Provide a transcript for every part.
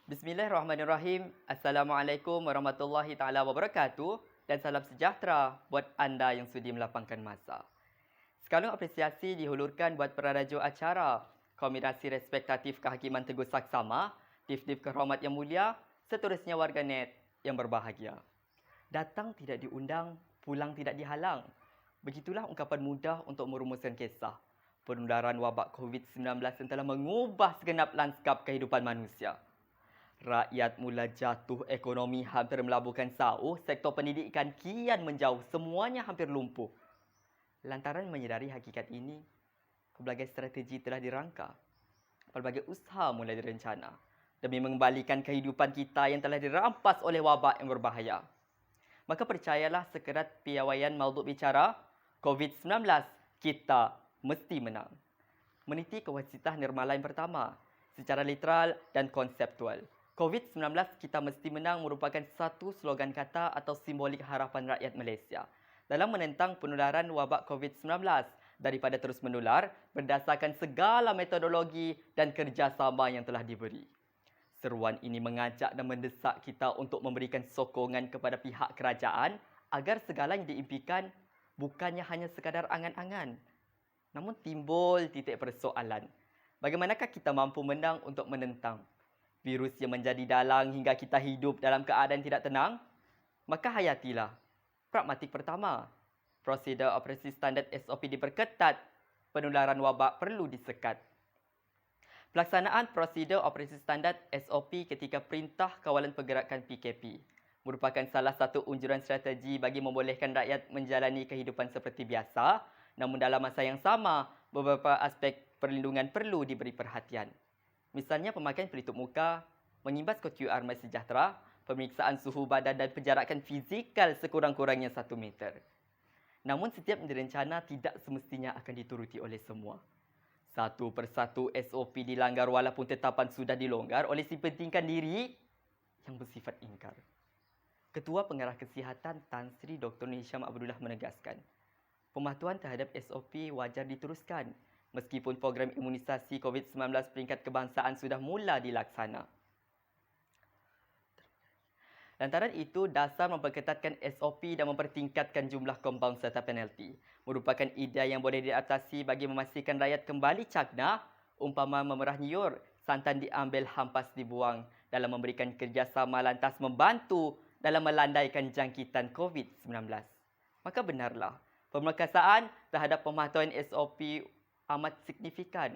Bismillahirrahmanirrahim. Assalamualaikum warahmatullahi taala wabarakatuh dan salam sejahtera buat anda yang sudi melapangkan masa. Sekalung apresiasi dihulurkan buat penaraja acara Kombinasi Respektatif Kehakiman Teguh Saksama, Div-Div Kehormat yang Mulia, seterusnya warganet yang berbahagia. Datang tidak diundang, pulang tidak dihalang. Begitulah ungkapan mudah untuk merumuskan kisah penularan wabak COVID-19 yang telah mengubah segenap lanskap kehidupan manusia. Rakyat mula jatuh, ekonomi hampir melabuhkan sauh, sektor pendidikan kian menjauh, semuanya hampir lumpuh. Lantaran menyedari hakikat ini, pelbagai strategi telah dirangka. Pelbagai usaha mulai direncana demi mengembalikan kehidupan kita yang telah dirampas oleh wabak yang berbahaya. Maka percayalah sekerat piawaian maudu' bicara, COVID-19, kita mesti menang. Meniti kewasitah Nirmala yang pertama, secara literal dan konseptual. COVID-19 kita mesti menang merupakan satu slogan kata atau simbolik harapan rakyat Malaysia dalam menentang penularan wabak COVID-19 daripada terus menular berdasarkan segala metodologi dan kerjasama yang telah diberi. Seruan ini mengajak dan mendesak kita untuk memberikan sokongan kepada pihak kerajaan agar segala yang diimpikan bukannya hanya sekadar angan-angan. Namun timbul titik persoalan. Bagaimanakah kita mampu menang untuk menentang virus yang menjadi dalang hingga kita hidup dalam keadaan tidak tenang? Maka hayatilah. Pragmatik pertama, prosedur operasi standard SOP diperketat, penularan wabak perlu disekat. Pelaksanaan prosedur operasi standard SOP ketika Perintah Kawalan Pergerakan PKP merupakan salah satu unjuran strategi bagi membolehkan rakyat menjalani kehidupan seperti biasa, namun dalam masa yang sama, beberapa aspek perlindungan perlu diberi perhatian. Misalnya pemakaian pelitup muka, mengimbas kod QR MySejahtera, pemeriksaan suhu badan dan penjarakan fizikal sekurang-kurangnya 1 meter. Namun setiap direncana tidak semestinya akan dituruti oleh semua. Satu persatu SOP dilanggar walaupun tetapan sudah dilonggar oleh si pentingkan diri yang bersifat ingkar. Ketua Pengarah Kesihatan Tan Sri Dr. Nur Hisham Abdullah menegaskan, pematuhan terhadap SOP wajar diteruskan meskipun program imunisasi COVID-19 peringkat kebangsaan sudah mula dilaksana. Lantaran itu, dasar memperketatkan SOP dan mempertingkatkan jumlah kompaun serta penalti merupakan idea yang boleh diadaptasi bagi memastikan rakyat kembali cakna, umpama memerah nyiur, santan diambil hampas dibuang dalam memberikan kerjasama lantas membantu dalam melandaikan jangkitan COVID-19. Maka benarlah, pemerkasaan terhadap pematuhan SOP amat signifikan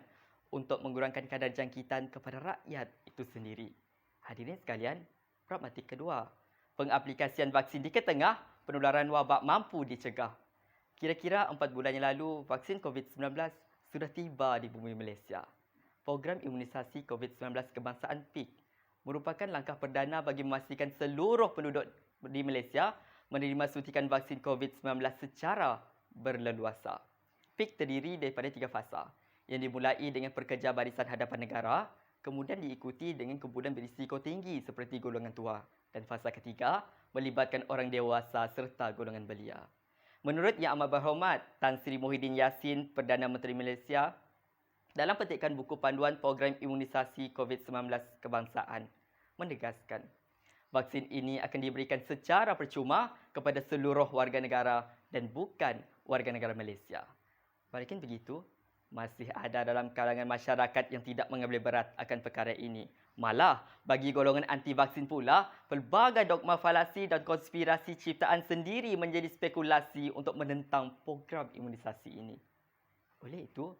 untuk mengurangkan kadar jangkitan kepada rakyat itu sendiri. Hadirin sekalian, pragmatik kedua, pengaplikasian vaksin di ketengah penularan wabak mampu dicegah. Kira-kira 4 bulan yang lalu, vaksin COVID-19 sudah tiba di bumi Malaysia. Program imunisasi COVID-19 kebangsaan PIK merupakan langkah perdana bagi memastikan seluruh penduduk di Malaysia menerima suntikan vaksin COVID-19 secara berleluasa. PIK terdiri daripada 3 fasa yang dimulai dengan pekerja barisan hadapan negara, kemudian diikuti dengan kumpulan berisiko tinggi seperti golongan tua dan fasa ketiga melibatkan orang dewasa serta golongan belia. Menurut Yang Amat Berhormat Tan Sri Muhyiddin Yassin, Perdana Menteri Malaysia, dalam petikan buku panduan program imunisasi COVID-19 kebangsaan, menegaskan vaksin ini akan diberikan secara percuma kepada seluruh warga negara dan bukan warga negara Malaysia. Walaupun begitu, masih ada dalam kalangan masyarakat yang tidak mengambil berat akan perkara ini. Malah, bagi golongan anti-vaksin pula, pelbagai dogma falasi dan konspirasi ciptaan sendiri menjadi spekulasi untuk menentang program imunisasi ini. Oleh itu,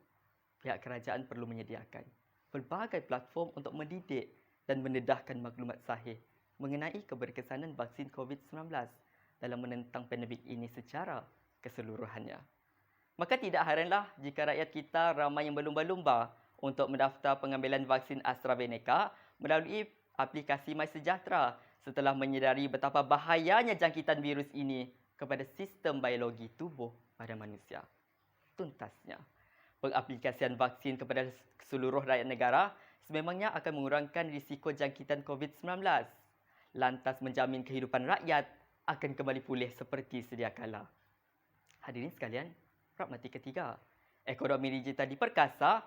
pihak kerajaan perlu menyediakan pelbagai platform untuk mendidik dan mendedahkan maklumat sahih mengenai keberkesanan vaksin COVID-19 dalam menentang pandemik ini secara keseluruhannya. Maka tidak heranlah jika rakyat kita ramai yang berlumba-lumba untuk mendaftar pengambilan vaksin AstraZeneca melalui aplikasi MySejahtera setelah menyedari betapa bahayanya jangkitan virus ini kepada sistem biologi tubuh pada manusia. Tuntasnya, pengaplikasian vaksin kepada seluruh rakyat negara sememangnya akan mengurangkan risiko jangkitan COVID-19, lantas menjamin kehidupan rakyat akan kembali pulih seperti sedia kala. Hadirin sekalian, pragmatik ketiga, ekonomi digital diperkasa,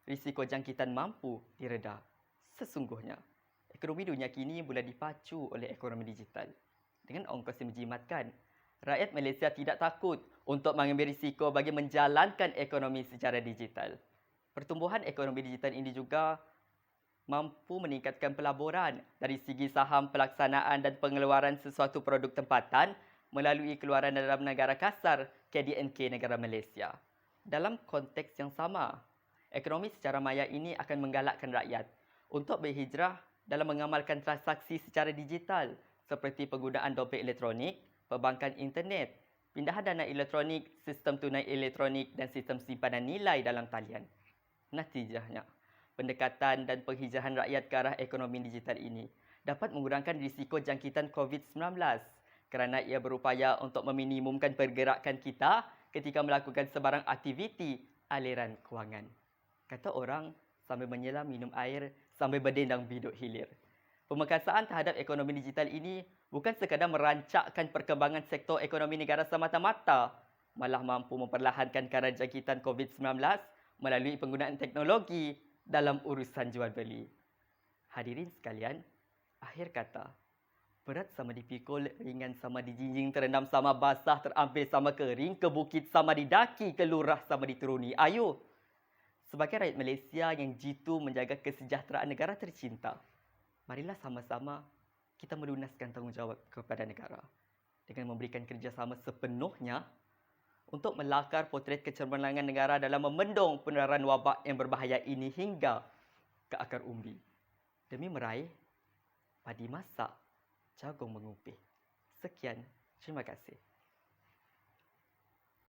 risiko jangkitan mampu direda. Sesungguhnya, Ekonomi dunia kini mula dipacu oleh ekonomi digital. Dengan ongkos yang menjimatkan, rakyat Malaysia tidak takut untuk mengambil risiko bagi menjalankan ekonomi secara digital. Pertumbuhan ekonomi digital ini juga mampu meningkatkan pelaburan dari segi saham pelaksanaan dan pengeluaran sesuatu produk tempatan melalui keluaran dalam negara kasar KDNK negara Malaysia. Dalam konteks yang sama, ekonomi secara maya ini akan menggalakkan rakyat untuk berhijrah dalam mengamalkan transaksi secara digital seperti penggunaan dompet elektronik, perbankan internet, pindahan dana elektronik, sistem tunai elektronik dan sistem simpanan nilai dalam talian. Natijahnya, pendekatan dan penghijrahan rakyat ke arah ekonomi digital ini dapat mengurangkan risiko jangkitan COVID-19 kerana ia berupaya untuk meminimumkan pergerakan kita ketika melakukan sebarang aktiviti aliran kewangan. Kata orang, sambil menyelam minum air, sambil berdendang biduk hilir. Pemekasaan terhadap ekonomi digital ini bukan sekadar merancakkan perkembangan sektor ekonomi negara semata-mata, malah mampu memperlahankan kadar jangkitan COVID-19 melalui penggunaan teknologi dalam urusan jual beli. Hadirin sekalian, akhir kata, berat sama dipikul, ringan sama dijinjing, terendam sama basah, terambil sama kering, ke bukit sama didaki, ke lurah sama dituruni. Ayo, sebagai rakyat Malaysia yang jitu menjaga kesejahteraan negara tercinta, marilah sama-sama kita melunaskan tanggungjawab kepada negara dengan memberikan kerjasama sepenuhnya untuk melakar potret kecemerlangan negara dalam membendung penularan wabak yang berbahaya ini hingga ke akar umbi. Demi meraih padi masak, jagung mengupih. Sekian, terima kasih.